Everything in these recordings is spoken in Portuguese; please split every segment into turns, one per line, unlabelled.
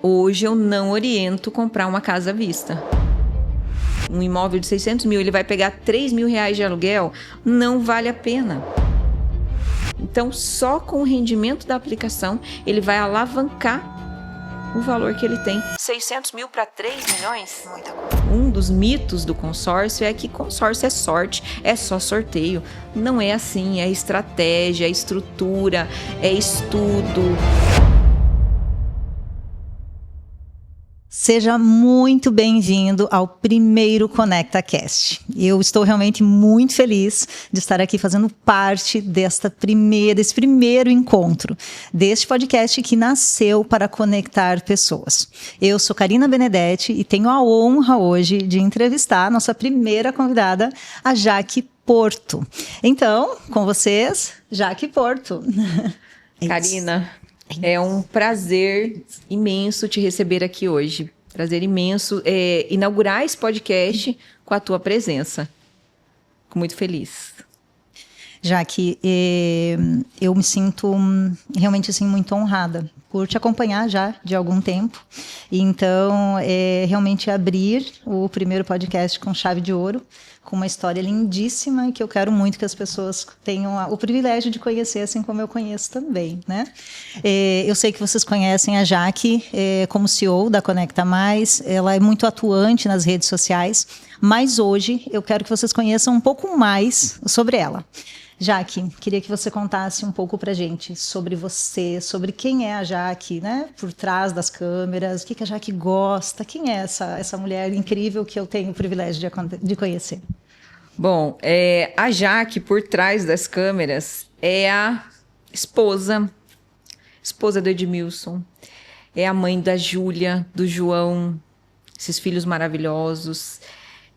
Hoje eu não oriento comprar uma casa à vista. Um imóvel de 600 mil, ele vai pegar 3 mil reais de aluguel, não vale a pena. Então, só com o rendimento da aplicação, ele vai alavancar o valor que ele tem. 600 mil para 3 milhões? Muita coisa. Um dos mitos do consórcio é que consórcio é sorte, é só sorteio. Não é assim, é estratégia, é estrutura, é estudo.
Seja muito bem-vindo ao primeiro ConectaCast. Eu estou realmente muito feliz de estar aqui fazendo parte desse primeiro encontro, deste podcast que nasceu para conectar pessoas. Eu sou Karina Benedetti e tenho a honra hoje de entrevistar a nossa primeira convidada, a Jaque Porto. Então, com vocês, Jaque Porto.
Karina, é um prazer imenso te receber aqui hoje. Prazer imenso inaugurar esse podcast com a tua presença. Fico muito feliz.
Jaque, eu me sinto realmente assim, muito honrada por te acompanhar já de algum tempo. Então, realmente abrir o primeiro podcast com chave de ouro, com uma história lindíssima que eu quero muito que as pessoas tenham o privilégio de conhecer, assim como eu conheço também, né? Eu sei que vocês conhecem a Jaque como CEO da Conecta Mais, ela é muito atuante nas redes sociais, mas hoje eu quero que vocês conheçam um pouco mais sobre ela. Jaque, queria que você contasse um pouco pra gente sobre você, sobre quem é a Jaque, né? Por trás das câmeras, o que a Jaque gosta, quem é essa mulher incrível que eu tenho o privilégio de conhecer?
Bom, a Jaque, por trás das câmeras, é a esposa do Edmilson, é a mãe da Júlia, do João, esses filhos maravilhosos,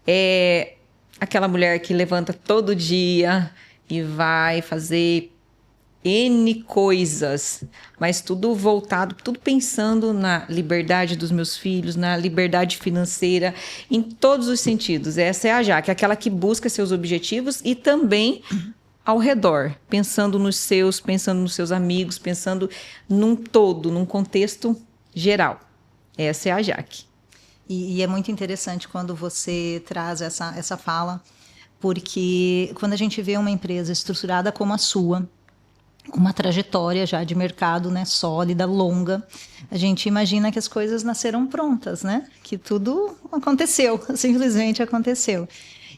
é aquela mulher que levanta todo dia e vai fazer N coisas, mas tudo voltado, tudo pensando na liberdade dos meus filhos, na liberdade financeira, em todos os sentidos. Essa é a Jaque, aquela que busca seus objetivos e também ao redor, pensando nos seus amigos, pensando num todo, num contexto geral. Essa é a Jaque.
E é muito interessante quando você traz essa fala, porque quando a gente vê uma empresa estruturada como a sua, com uma trajetória já de mercado, né, sólida, longa, a gente imagina que as coisas nasceram prontas, né? Que tudo aconteceu, simplesmente aconteceu.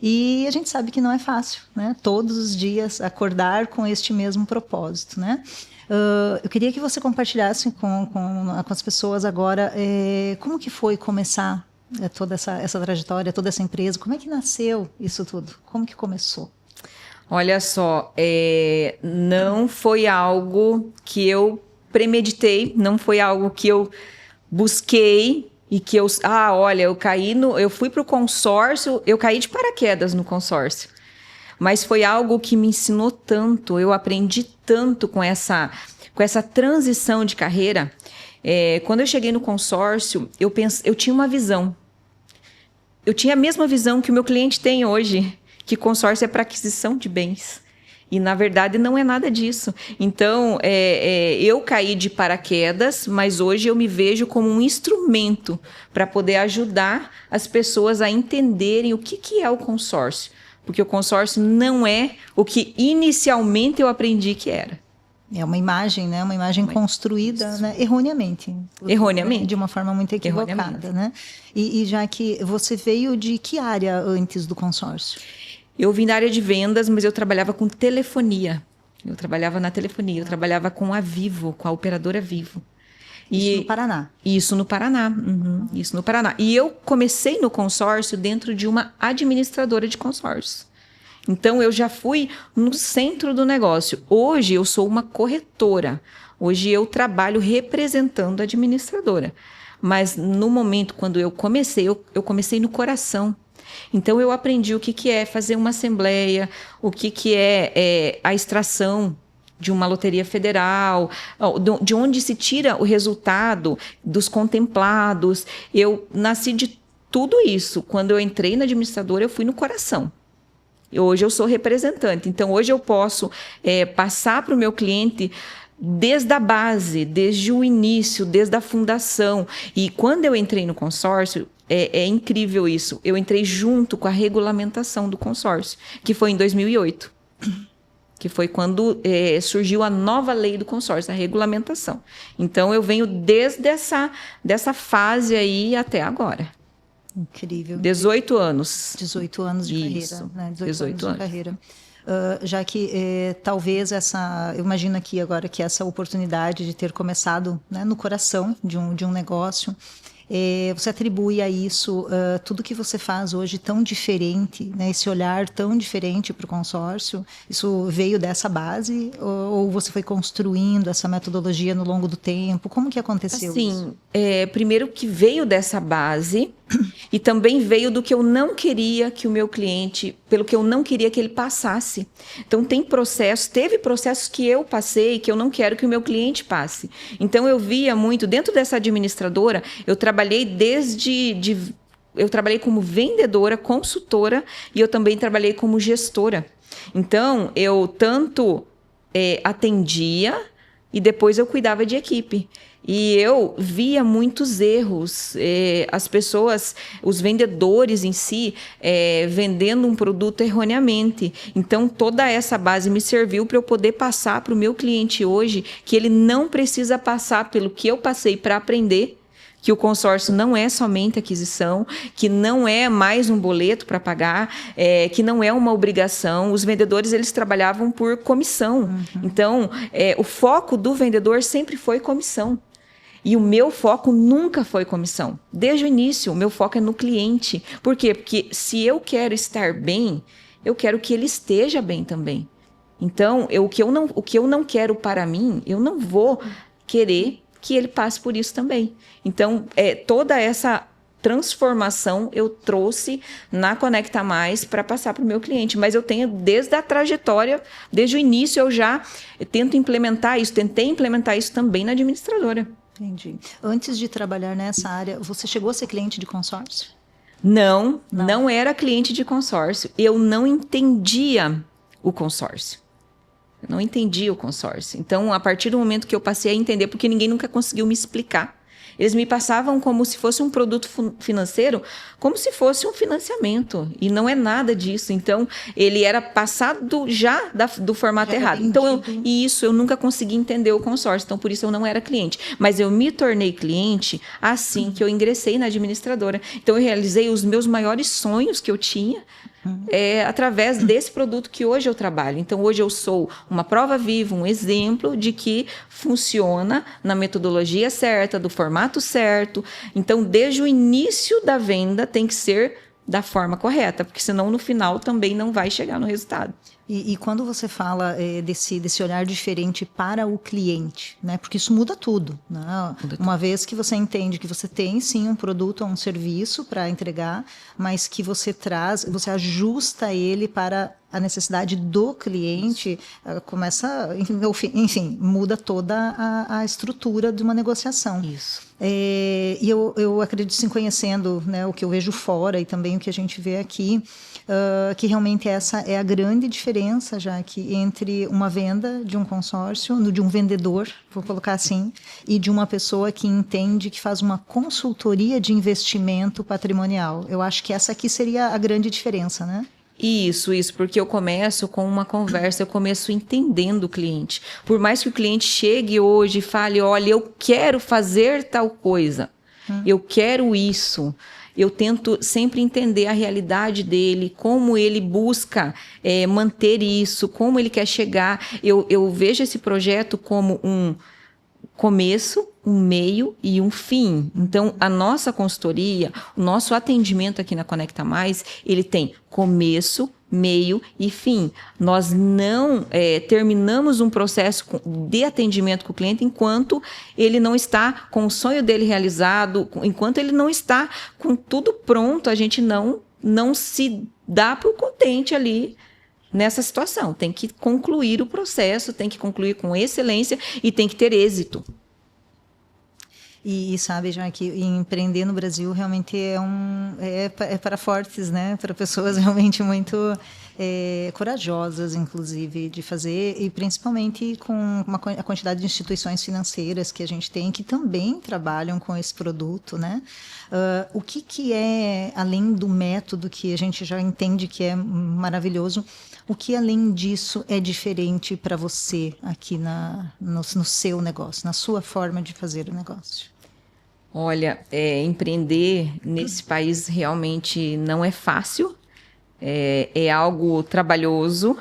E a gente sabe que não é fácil, né? Todos os dias acordar com este mesmo propósito, né? Eu queria que você compartilhasse com as pessoas agora como que foi começar toda essa trajetória, toda essa empresa, como é que nasceu isso tudo? Como que começou?
Olha só, não foi algo que eu premeditei, não foi algo que eu busquei e que eu fui para o consórcio, eu caí de paraquedas no consórcio. Mas foi algo que me ensinou tanto, eu aprendi tanto com essa transição de carreira. Quando eu cheguei no consórcio, eu tinha uma visão. Eu tinha a mesma visão que o meu cliente tem hoje, que consórcio é para aquisição de bens. E, na verdade, não é nada disso. Então, eu caí de paraquedas, mas hoje eu me vejo como um instrumento para poder ajudar as pessoas a entenderem o que é o consórcio. Porque o consórcio não é o que inicialmente eu aprendi que era.
É uma imagem, né? Uma imagem construída, né? Erroneamente.
Erroneamente.
De uma forma muito equivocada, né? E já que você veio de que área antes do consórcio?
Eu vim da área de vendas, mas eu trabalhava com telefonia. Eu trabalhava na telefonia, eu trabalhava com a Vivo, com a operadora Vivo.
Isso no Paraná?
Isso no Paraná, isso no Paraná. E eu comecei no consórcio dentro de uma administradora de consórcio. Então, eu já fui no centro do negócio. Hoje, eu sou uma corretora. Hoje, eu trabalho representando a administradora. Mas, no momento, quando eu comecei no coração. Então, eu aprendi o que é fazer uma assembleia, o que é a extração de uma loteria federal, de onde se tira o resultado dos contemplados. Eu nasci de tudo isso. Quando eu entrei na administradora, eu fui no coração. Hoje eu sou representante, então hoje eu posso passar para o meu cliente desde a base, desde o início, desde a fundação. E quando eu entrei no consórcio, é incrível isso. Eu entrei junto com a regulamentação do consórcio, que foi em 2008. Que foi quando surgiu a nova lei do consórcio, a regulamentação. Então, eu venho desde dessa fase aí até agora.
Incrível.
18 anos.
18 anos de
Isso,
carreira. Né?
18 anos
de carreira. Já que talvez eu imagino aqui agora que essa oportunidade de ter começado, né, no coração de um negócio, você atribui a isso tudo que você faz hoje tão diferente, né, esse olhar tão diferente para o consórcio, isso veio dessa base ou você foi construindo essa metodologia no longo do tempo? Como que aconteceu isso?
Primeiro que veio dessa base e também veio do que eu não queria que o meu cliente, pelo que eu não queria que ele passasse. Então teve processos que eu passei que eu não quero que o meu cliente passe. Então eu via muito, dentro dessa administradora, eu trabalhei eu trabalhei como vendedora, consultora e eu também trabalhei como gestora. Então eu tanto atendia e depois eu cuidava de equipe. E eu via muitos erros, as pessoas, os vendedores em si, vendendo um produto erroneamente. Então, toda essa base me serviu para eu poder passar para o meu cliente hoje que ele não precisa passar pelo que eu passei para aprender, que o consórcio não é somente aquisição, que não é mais um boleto para pagar, que não é uma obrigação. Os vendedores, eles trabalhavam por comissão. Uhum. Então, o foco do vendedor sempre foi comissão. E o meu foco nunca foi comissão. Desde o início, o meu foco é no cliente. Por quê? Porque se eu quero estar bem, eu quero que ele esteja bem também. Então, o que eu não quero para mim, eu não vou querer que ele passe por isso também. Então, toda essa transformação eu trouxe na Conecta Mais para passar para o meu cliente. Mas eu tenho desde a trajetória, desde o início eu já tentei implementar isso também na administradora.
Entendi. Antes de trabalhar nessa área, você chegou a ser cliente de consórcio?
Não era cliente de consórcio. Eu não entendia o consórcio. Eu não entendia o consórcio. Então, a partir do momento que eu passei a entender, porque ninguém nunca conseguiu me explicar, eles me passavam como se fosse um produto financeiro, como se fosse um financiamento. E não é nada disso. Então, ele era passado já do formato errado. Então, eu nunca consegui entender o consórcio. Então, por isso eu não era cliente. Mas eu me tornei cliente assim que eu ingressei na administradora. Então, eu realizei os meus maiores sonhos que eu tinha através desse produto que hoje eu trabalho. Então, hoje eu sou uma prova viva, um exemplo de que funciona na metodologia certa, do formato certo. Então, desde o início da venda tem que ser da forma correta, porque senão no final também não vai chegar no resultado.
E quando você fala desse olhar diferente para o cliente, né? Porque isso muda tudo, né? Uma vez que você entende que você tem sim um produto ou um serviço para entregar, mas que você ajusta ele para a necessidade do cliente, muda toda a estrutura de uma negociação.
Isso.
E eu acredito, sim, conhecendo, né, o que eu vejo fora e também o que a gente vê aqui, que realmente essa é a grande diferença, já que entre uma venda de um consórcio, de um vendedor, vou colocar assim, e de uma pessoa que entende, que faz uma consultoria de investimento patrimonial. Eu acho que essa aqui seria a grande diferença, né?
Isso, porque eu começo com uma conversa, eu começo entendendo o cliente. Por mais que o cliente chegue hoje e fale, olha, eu quero fazer tal coisa, eu quero isso. Eu tento sempre entender a realidade dele, como ele busca manter isso, como ele quer chegar. Eu vejo esse projeto como um começo, um meio e um fim. Então, a nossa consultoria, o nosso atendimento aqui na Conecta Mais, ele tem começo, meio e fim. Nós não terminamos um processo de atendimento com o cliente enquanto ele não está com o sonho dele realizado, enquanto ele não está com tudo pronto, a gente não se dá por contente ali nessa situação. Tem que concluir o processo, tem que concluir com excelência e tem que ter êxito.
E sabe, já que empreender no Brasil realmente é para fortes, né? Para pessoas realmente muito corajosas, inclusive, de fazer, e principalmente com a quantidade de instituições financeiras que a gente tem, que também trabalham com esse produto, né? O que é, além do método que a gente já entende que é maravilhoso, o que além disso é diferente para você aqui no seu negócio, na sua forma de fazer o negócio?
Olha, empreender nesse país realmente não é fácil, é algo trabalhoso,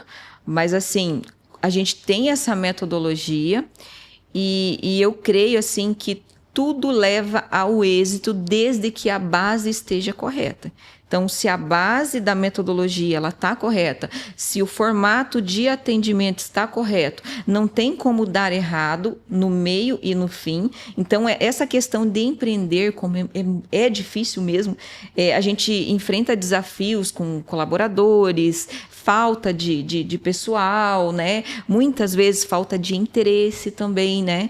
mas assim, a gente tem essa metodologia e eu creio assim que tudo leva ao êxito desde que a base esteja correta. Então, se a base da metodologia ela está correta, se o formato de atendimento está correto, não tem como dar errado no meio e no fim. Então, essa questão de empreender, como é difícil mesmo, a gente enfrenta desafios com colaboradores, falta de pessoal, né? Muitas vezes falta de interesse também, né?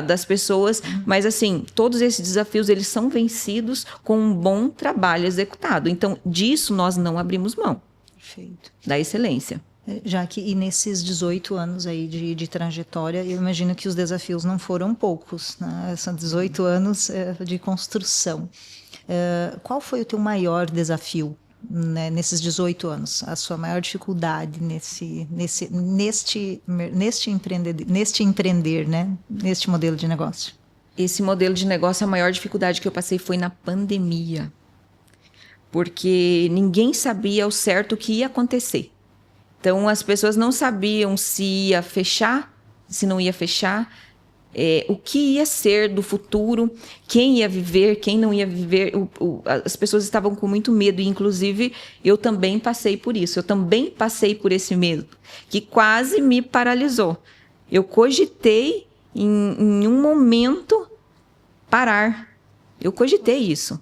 Das pessoas. Mas, assim, todos esses desafios, eles são vencidos com um bom trabalho executado. Então, disso nós não abrimos mão.
Perfeito.
Da excelência.
Já que, e nesses 18 anos aí de trajetória, eu imagino que os desafios não foram poucos, né? São 18 anos de construção. Qual foi o teu maior desafio, né, nesses 18 anos? A sua maior dificuldade neste empreender, né? Neste modelo de negócio?
Esse modelo de negócio, a maior dificuldade que eu passei foi na pandemia. Porque ninguém sabia ao certo o que ia acontecer. Então, as pessoas não sabiam se ia fechar, se não ia fechar, o que ia ser do futuro, quem ia viver, quem não ia viver. As pessoas estavam com muito medo, e inclusive eu também passei por isso. Eu também passei por esse medo, que quase me paralisou. Eu cogitei, em um momento, parar. Eu cogitei isso.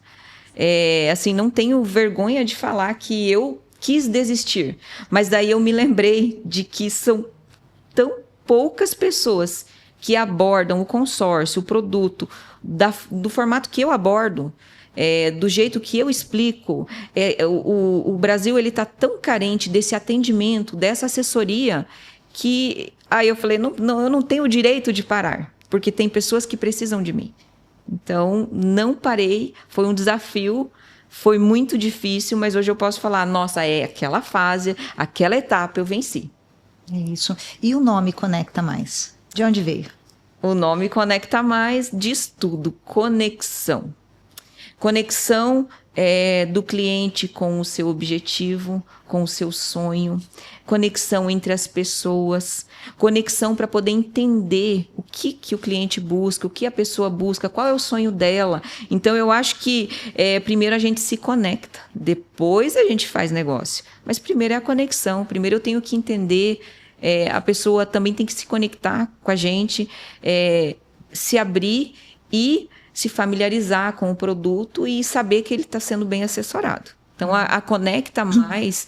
Assim, não tenho vergonha de falar que eu quis desistir, mas daí eu me lembrei de que são tão poucas pessoas que abordam o consórcio, o produto, do formato que eu abordo, do jeito que eu explico. O Brasil está tão carente desse atendimento, dessa assessoria, que aí eu falei, não, eu não tenho o direito de parar, porque tem pessoas que precisam de mim. Então, não parei, foi um desafio, foi muito difícil, mas hoje eu posso falar, nossa, aquela fase, aquela etapa eu venci.
É isso. E o nome Conecta Mais? De onde veio?
O nome Conecta Mais diz tudo, conexão. Conexão do cliente com o seu objetivo, com o seu sonho, conexão entre as pessoas, conexão para poder entender o que o cliente busca, o que a pessoa busca, qual é o sonho dela. Então, eu acho que primeiro a gente se conecta, depois a gente faz negócio. Mas primeiro é a conexão, primeiro eu tenho que entender, a pessoa também tem que se conectar com a gente, se abrir e se familiarizar com o produto e saber que ele está sendo bem assessorado. Então, a Conecta Mais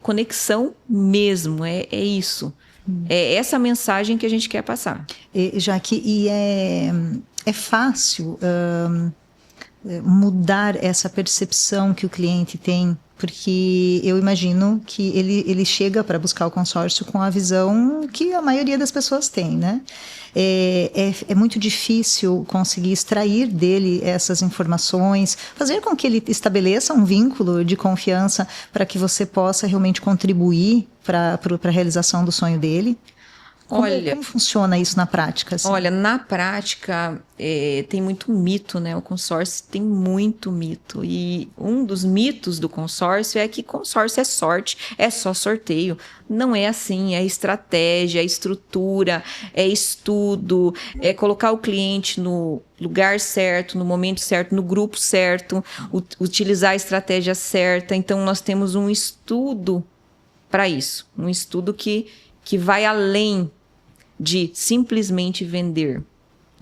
conexão mesmo, é isso. É essa mensagem que a gente quer passar.
É fácil mudar essa percepção que o cliente tem, porque eu imagino que ele chega para buscar o consórcio com a visão que a maioria das pessoas tem, né? É muito difícil conseguir extrair dele essas informações, fazer com que ele estabeleça um vínculo de confiança para que você possa realmente contribuir para a realização do sonho dele. Como funciona isso na prática? Assim?
Olha, na prática tem muito mito, né? O consórcio tem muito mito. E um dos mitos do consórcio é que consórcio é sorte, é só sorteio. Não é assim, é estratégia, é estrutura, é estudo, é colocar o cliente no lugar certo, no momento certo, no grupo certo, utilizar a estratégia certa. Então, nós temos um estudo para isso. Um estudo que vai além de simplesmente vender.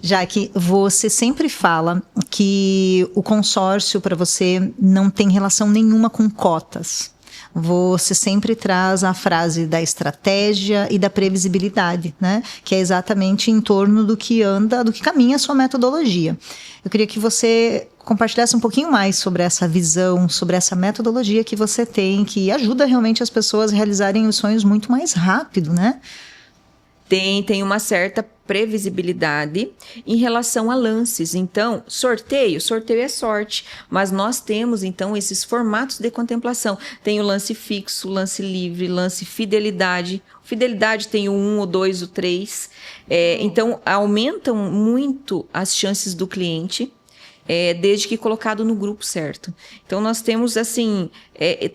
Já que você sempre fala que o consórcio para você não tem relação nenhuma com cotas. você sempre traz a frase da estratégia e da previsibilidade, né? Que é exatamente em torno do que caminha a sua metodologia. Eu queria que você compartilhasse um pouquinho mais sobre essa visão, sobre essa metodologia que você tem, que ajuda realmente as pessoas a realizarem os sonhos muito mais rápido, né?
Tem uma certa previsibilidade em relação a lances. Então, sorteio é sorte, mas nós temos, então, esses formatos de contemplação. Tem o lance fixo, lance livre, lance fidelidade. Fidelidade tem o 1, o 2, o 3. Então, aumentam muito as chances do cliente, desde que colocado no grupo certo. Então, nós temos, assim,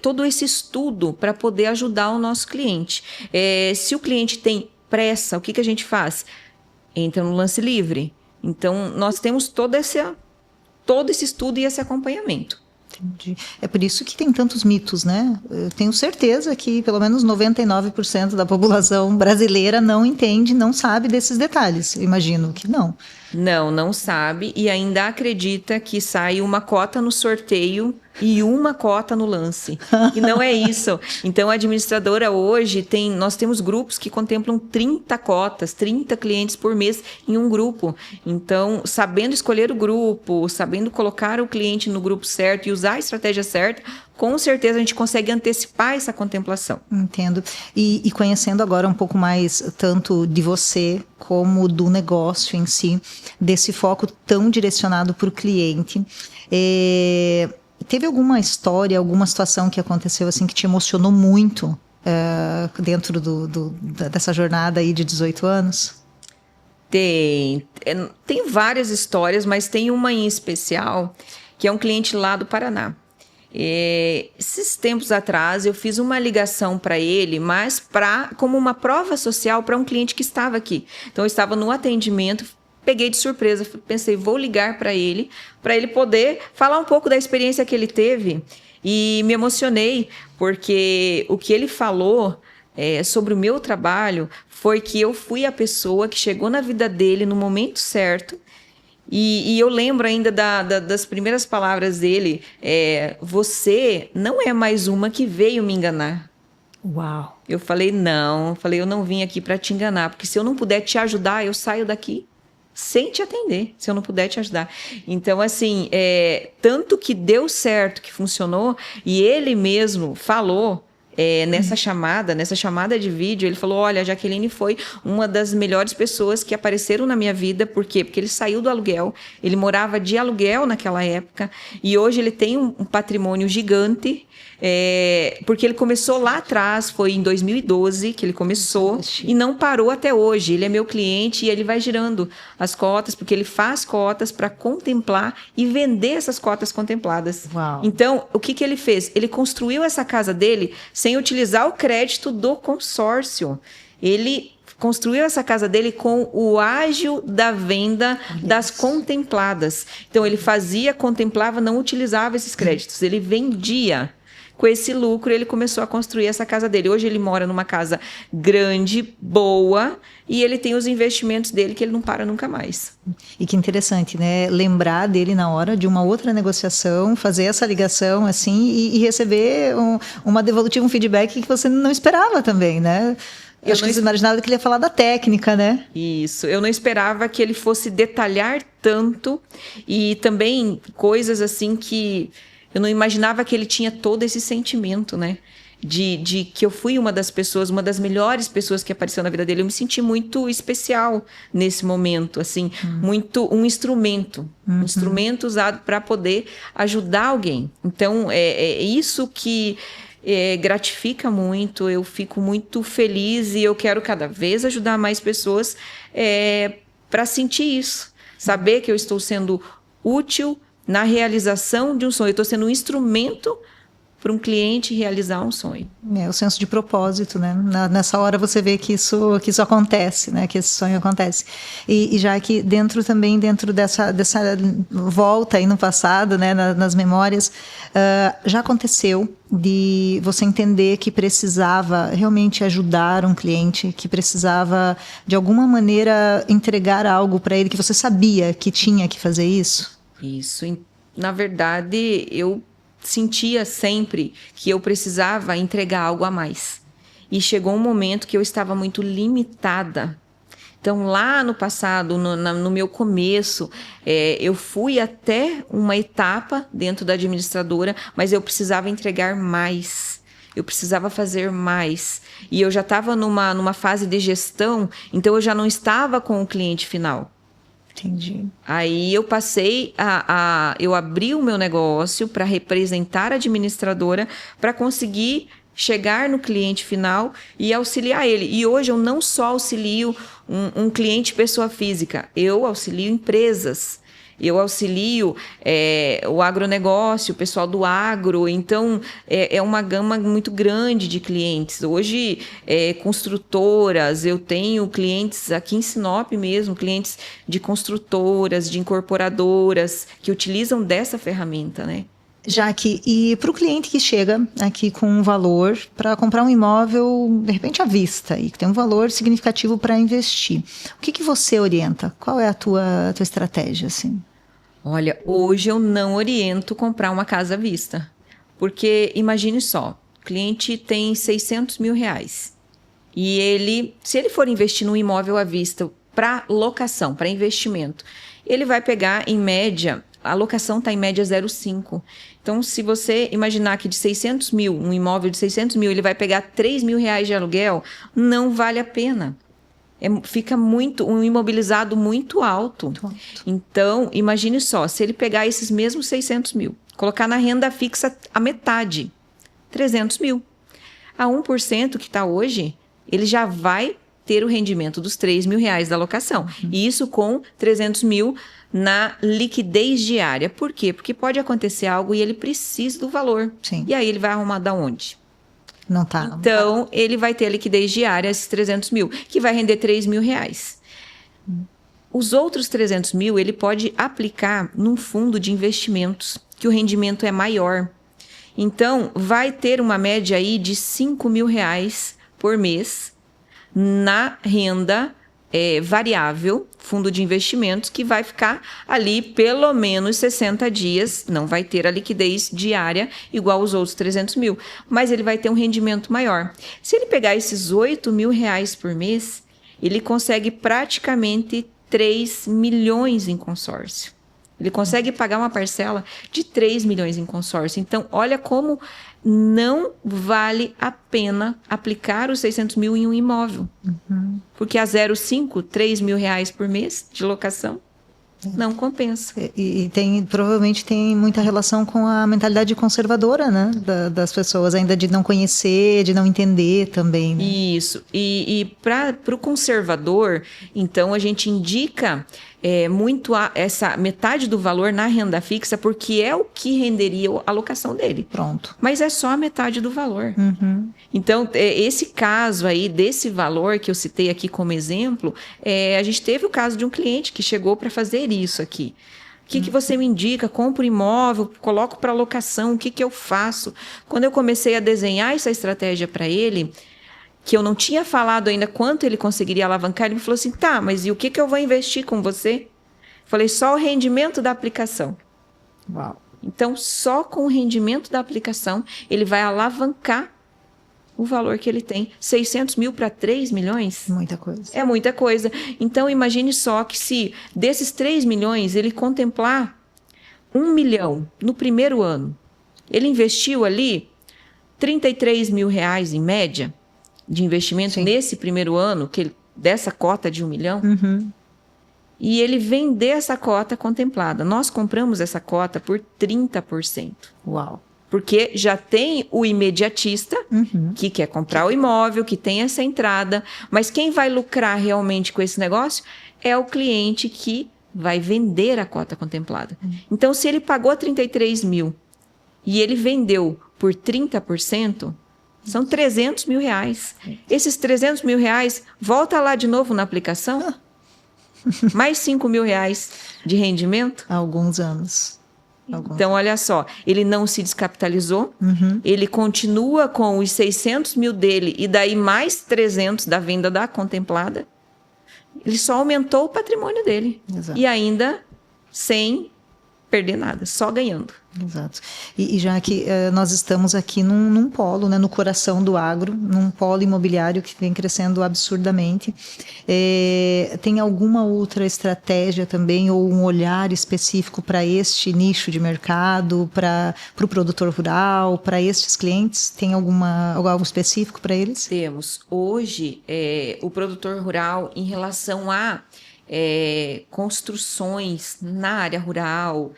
todo esse estudo para poder ajudar o nosso cliente. Se o cliente tem pressa, o que a gente faz? Entra no lance livre. Então, nós temos todo esse estudo e esse acompanhamento.
Entendi. É por isso que tem tantos mitos, né? Eu tenho certeza que pelo menos 99% da população brasileira não entende, não sabe desses detalhes. Eu imagino que não.
Não sabe e ainda acredita que sai uma cota no sorteio e uma cota no lance. E não é isso. Então, a administradora hoje nós temos grupos que contemplam 30 cotas, 30 clientes por mês em um grupo. Então, sabendo escolher o grupo, sabendo colocar o cliente no grupo certo e usar a estratégia certa, com certeza a gente consegue antecipar essa contemplação.
Entendo. E conhecendo agora um pouco mais tanto de você como do negócio em si, desse foco tão direcionado para o cliente, teve alguma história, alguma situação que aconteceu assim que te emocionou muito dentro dessa jornada aí de 18 anos?
Tem várias histórias, mas tem uma em especial que é um cliente lá do Paraná. Esses tempos atrás eu fiz uma ligação para ele, mas como uma prova social para um cliente que estava aqui. Então eu estava no atendimento, peguei de surpresa, pensei, vou ligar para ele poder falar um pouco da experiência que ele teve, e me emocionei porque o que ele falou sobre o meu trabalho foi que eu fui a pessoa que chegou na vida dele no momento certo. E eu lembro ainda das primeiras palavras dele, você não é mais uma que veio me enganar.
Uau!
Eu falei, eu não vim aqui para te enganar, porque se eu não puder te ajudar, eu saio daqui sem te atender, se eu não puder te ajudar. Então, assim, tanto que deu certo, que funcionou, e ele mesmo falou, nessa chamada de vídeo, ele falou, olha, a Jaqueline foi uma das melhores pessoas que apareceram na minha vida. Por quê? Porque ele saiu do aluguel, ele morava de aluguel naquela época, e hoje ele tem um patrimônio gigante, porque ele começou lá atrás, foi em 2012 que ele começou, e não parou até hoje. Ele é meu cliente e ele vai girando as cotas, porque ele faz cotas para contemplar e vender essas cotas contempladas.
Uau.
Então, o que ele fez? Ele construiu essa casa dele sem utilizar o crédito do consórcio. Ele construiu essa casa dele com o ágio da venda das contempladas. Então, ele contemplava, não utilizava esses créditos. Ele vendia. Com esse lucro, ele começou a construir essa casa dele. Hoje, ele mora numa casa grande, boa, e ele tem os investimentos dele que ele não para nunca mais.
E que interessante, né? Lembrar dele na hora de uma outra negociação, fazer essa ligação, assim, e receber uma devolutiva, um feedback que você não esperava também, né? Eu acho que você imaginava que ele ia falar da técnica, né?
Isso. Eu não esperava que ele fosse detalhar tanto, e também coisas assim que eu não imaginava que ele tinha todo esse sentimento, né? De que eu fui uma das pessoas, uma das melhores pessoas que apareceu na vida dele. Eu me senti muito especial nesse momento, assim, muito um instrumento. Um instrumento usado para poder ajudar alguém. Então, é isso que gratifica muito. Eu fico muito feliz e eu quero cada vez ajudar mais pessoas para sentir isso. Saber que eu estou sendo útil na realização de um sonho. Eu estou sendo um instrumento para um cliente realizar um sonho.
O senso de propósito, né? Nessa hora você vê que isso acontece, né? Que esse sonho acontece. E já que dentro dessa volta aí no passado, né? Nas memórias, já aconteceu de você entender que precisava realmente ajudar um cliente, que precisava de alguma maneira entregar algo para ele, que você sabia que tinha que fazer isso?
Isso. Na verdade, eu sentia sempre que eu precisava entregar algo a mais. E chegou um momento que eu estava muito limitada. Então, lá no passado, no meu começo, eu fui até uma etapa dentro da administradora, mas eu precisava entregar mais. Eu precisava fazer mais. E eu já estava numa fase de gestão, então eu já não estava com o cliente final.
Entendi.
Aí eu passei eu abri o meu negócio para representar a administradora, para conseguir chegar no cliente final e auxiliar ele. E hoje eu não só auxilio um cliente pessoa física, eu auxilio empresas. Eu auxilio o agronegócio, o pessoal do agro. Então, é uma gama muito grande de clientes. Hoje, construtoras, eu tenho clientes aqui em Sinop mesmo, clientes de construtoras, de incorporadoras, que utilizam dessa ferramenta, né?
Jaque, e para o cliente que chega aqui com um valor para comprar um imóvel, de repente à vista, e que tem um valor significativo para investir, o que você orienta? Qual é a tua estratégia, assim?
Olha, hoje eu não oriento comprar uma casa à vista. Porque, imagine só, o cliente tem 600 mil reais. E se ele for investir num imóvel à vista para locação, para investimento, ele vai pegar, em média, a locação está em média 0,5. Então, se você imaginar que de 600 mil, um imóvel de 600 mil, ele vai pegar 3 mil reais de aluguel, não vale a pena. Fica um imobilizado muito alto. Então, imagine só, se ele pegar esses mesmos 600 mil, colocar na renda fixa a metade, 300 mil. A 1% que está hoje, ele já vai ter o rendimento dos 3 mil reais da locação. E isso com 300 mil na liquidez diária. Por quê? Porque pode acontecer algo e ele precisa do valor.
Sim.
E aí ele vai arrumar da onde?
Não tá.
Então, ele vai ter a liquidez diária, esses 300 mil, que vai render 3 mil reais. Os outros 300 mil, ele pode aplicar num fundo de investimentos, que o rendimento é maior. Então, vai ter uma média aí de 5 mil reais por mês na renda variável, fundo de investimentos, que vai ficar ali pelo menos 60 dias, não vai ter a liquidez diária igual os outros 300 mil, mas ele vai ter um rendimento maior. Se ele pegar esses 8 mil reais por mês, ele consegue praticamente 3 milhões em consórcio. Ele consegue pagar uma parcela de 3 milhões em consórcio. Então, olha como não vale a pena aplicar os 600 mil em um imóvel. Porque a 0,5, 3 mil reais por mês de locação, não compensa.
E provavelmente tem muita relação com a mentalidade conservadora, né? Das pessoas, ainda de não conhecer, de não entender também. Né?
Isso. E para o conservador, então, a gente indica muito essa metade do valor na renda fixa, porque é o que renderia a alocação dele.
Pronto.
Mas é só a metade do valor. Então, esse caso aí, desse valor que eu citei aqui como exemplo, a gente teve o caso de um cliente que chegou para fazer isso aqui. O que você me indica? Compro imóvel, coloco para locação, o que eu faço? Quando eu comecei a desenhar essa estratégia para ele, que eu não tinha falado ainda quanto ele conseguiria alavancar, ele me falou assim, tá, mas e o que eu vou investir com você? Falei, só o rendimento da aplicação.
Uau.
Então, só com o rendimento da aplicação, ele vai alavancar o valor que ele tem. 600 mil para 3 milhões?
Muita coisa.
É muita coisa. Então, imagine só que se desses 3 milhões, ele contemplar 1 milhão no primeiro ano, ele investiu ali 33 mil reais em média, de investimento. Sim. Nesse primeiro ano, dessa cota de 1 milhão, e ele vender essa cota contemplada. Nós compramos essa cota por 30%.
Uau!
Porque já tem o imediatista, que quer comprar o imóvel, que tem essa entrada, mas quem vai lucrar realmente com esse negócio é o cliente que vai vender a cota contemplada. Então, se ele pagou 33 mil e ele vendeu por 30%, são 300 mil reais. Esses 300 mil reais, volta lá de novo na aplicação, mais 5 mil reais de rendimento.
Há alguns anos.
Então, olha só, ele não se descapitalizou, ele continua com os 600 mil dele e daí mais 300 da venda da contemplada. Ele só aumentou o patrimônio dele.
Exato.
E ainda sem perder nada, só ganhando.
Exato. E já que nós estamos aqui num polo, né, no coração do agro, num polo imobiliário que vem crescendo absurdamente, tem alguma outra estratégia também ou um olhar específico para este nicho de mercado, para o produtor rural, para estes clientes? Tem algo específico para eles?
Temos. Hoje, o produtor rural, em relação a construções na área rural,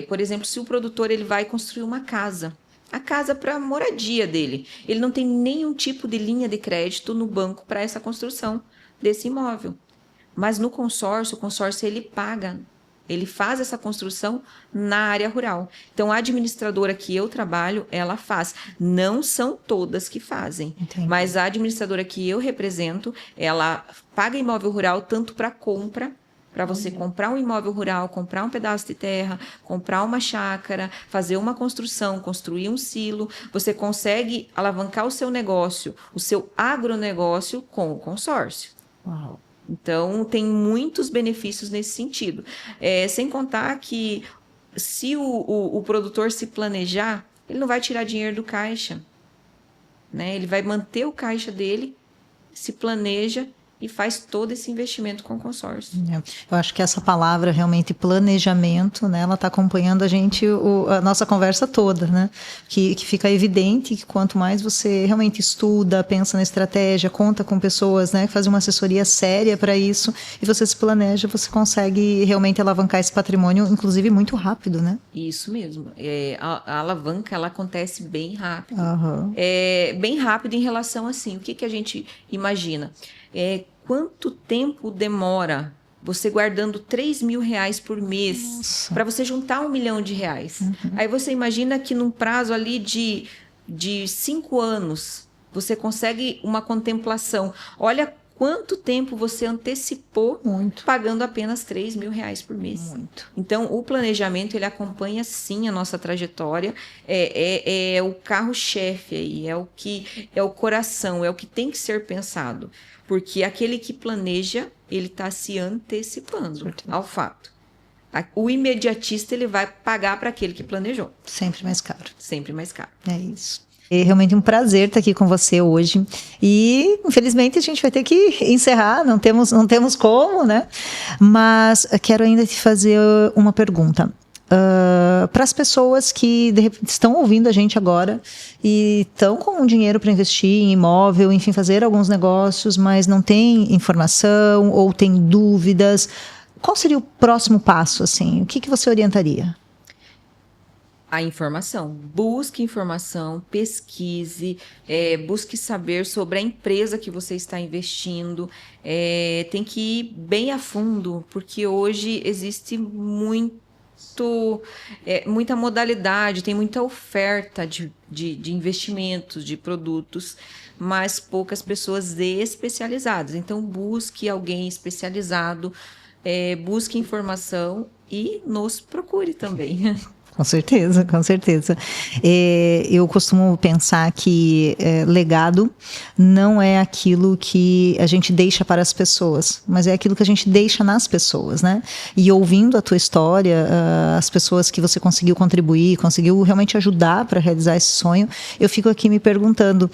por exemplo, se o produtor ele vai construir uma casa, a casa para a moradia dele, ele não tem nenhum tipo de linha de crédito no banco para essa construção desse imóvel. Mas no consórcio, o consórcio ele paga, ele faz essa construção na área rural. Então, a administradora que eu trabalho, ela faz. Não são todas que fazem,
Entendi.
Mas a administradora que eu represento, ela paga imóvel rural tanto para compra, para você comprar um imóvel rural, comprar um pedaço de terra, comprar uma chácara, fazer uma construção, construir um silo. Você consegue alavancar o seu negócio, o seu agronegócio com o consórcio.
Uau.
Então, tem muitos benefícios nesse sentido. Sem contar que se o produtor se planejar, ele não vai tirar dinheiro do caixa, né? Ele vai manter o caixa dele, se planeja e faz todo esse investimento com o consórcio.
Eu acho que essa palavra realmente planejamento, né, ela está acompanhando a gente a nossa conversa toda, né? Que fica evidente que quanto mais você realmente estuda, pensa na estratégia, conta com pessoas, né, que fazem uma assessoria séria para isso e você se planeja, você consegue realmente alavancar esse patrimônio, inclusive muito rápido, né?
Isso mesmo. A alavanca ela acontece bem rápido.
Uhum.
Bem rápido em relação assim, o que a gente imagina? Quanto tempo demora você guardando R$3.000 por mês para você juntar R$1 milhão? Uhum. Aí você imagina que num prazo ali de 5 anos, você consegue uma contemplação. Olha quanto tempo você antecipou pagando apenas R$3.000 por mês.
Muito.
Então, o planejamento, ele acompanha sim a nossa trajetória, é o carro-chefe aí, é o coração, é o que tem que ser pensado. Porque aquele que planeja, ele está se antecipando ao fato. O imediatista, ele vai pagar para aquele que planejou.
Sempre mais caro.
Sempre mais caro.
É isso. É realmente um prazer estar aqui com você hoje. E, infelizmente, a gente vai ter que encerrar, não temos como, né? Mas quero ainda te fazer uma pergunta. Para as pessoas que de repente estão ouvindo a gente agora e estão com dinheiro para investir em imóvel, enfim, fazer alguns negócios, mas não tem informação ou tem dúvidas, qual seria o próximo passo, assim? O que você orientaria?
A informação. Busque informação, pesquise, busque saber sobre a empresa que você está investindo. Tem que ir bem a fundo, porque hoje existe muita modalidade, tem muita oferta de investimentos, de produtos, mas poucas pessoas especializadas. Então, busque alguém especializado, busque informação e nos procure também.
Com certeza, com certeza. Eu costumo pensar que legado não é aquilo que a gente deixa para as pessoas, mas é aquilo que a gente deixa nas pessoas, né? E ouvindo a tua história, as pessoas que você conseguiu contribuir, conseguiu realmente ajudar para realizar esse sonho, eu fico aqui me perguntando,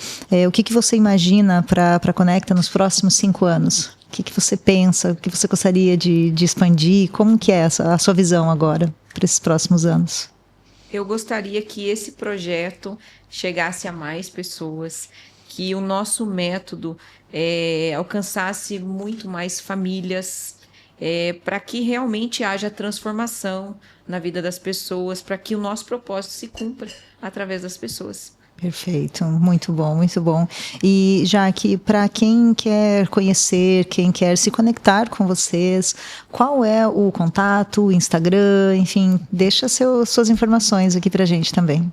o que você imagina para a Conecta nos próximos 5 anos? O que você pensa? O que você gostaria de expandir? Como que é a sua visão agora para esses próximos anos?
Eu gostaria que esse projeto chegasse a mais pessoas, que o nosso método alcançasse muito mais famílias, para que realmente haja transformação na vida das pessoas, para que o nosso propósito se cumpra através das pessoas.
Perfeito, muito bom, muito bom. E já que para quem quer conhecer, quem quer se conectar com vocês, qual é o contato, o Instagram, enfim, deixa suas informações aqui para a gente também.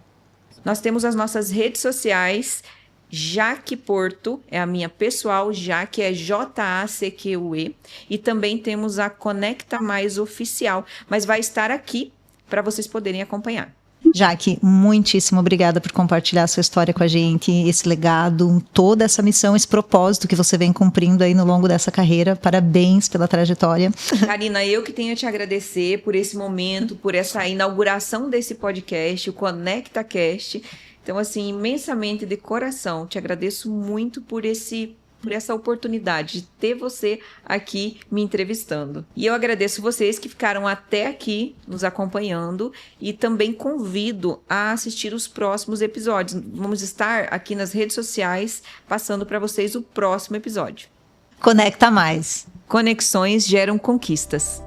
Nós temos as nossas redes sociais, Jaque Porto, é a minha pessoal, Jaque é Jaque, e também temos a Conecta Mais Oficial, mas vai estar aqui para vocês poderem acompanhar.
Jaque, muitíssimo obrigada por compartilhar a sua história com a gente, esse legado, toda essa missão, esse propósito que você vem cumprindo aí no longo dessa carreira. Parabéns pela trajetória.
Karina, eu que tenho a te agradecer por esse momento, por essa inauguração desse podcast, o ConectaCast. Então, assim, imensamente de coração, te agradeço muito por essa oportunidade de ter você aqui me entrevistando. E eu agradeço vocês que ficaram até aqui nos acompanhando e também convido a assistir os próximos episódios. Vamos estar aqui nas redes sociais passando para vocês o próximo episódio.
Conecta Mais.
Conexões geram conquistas.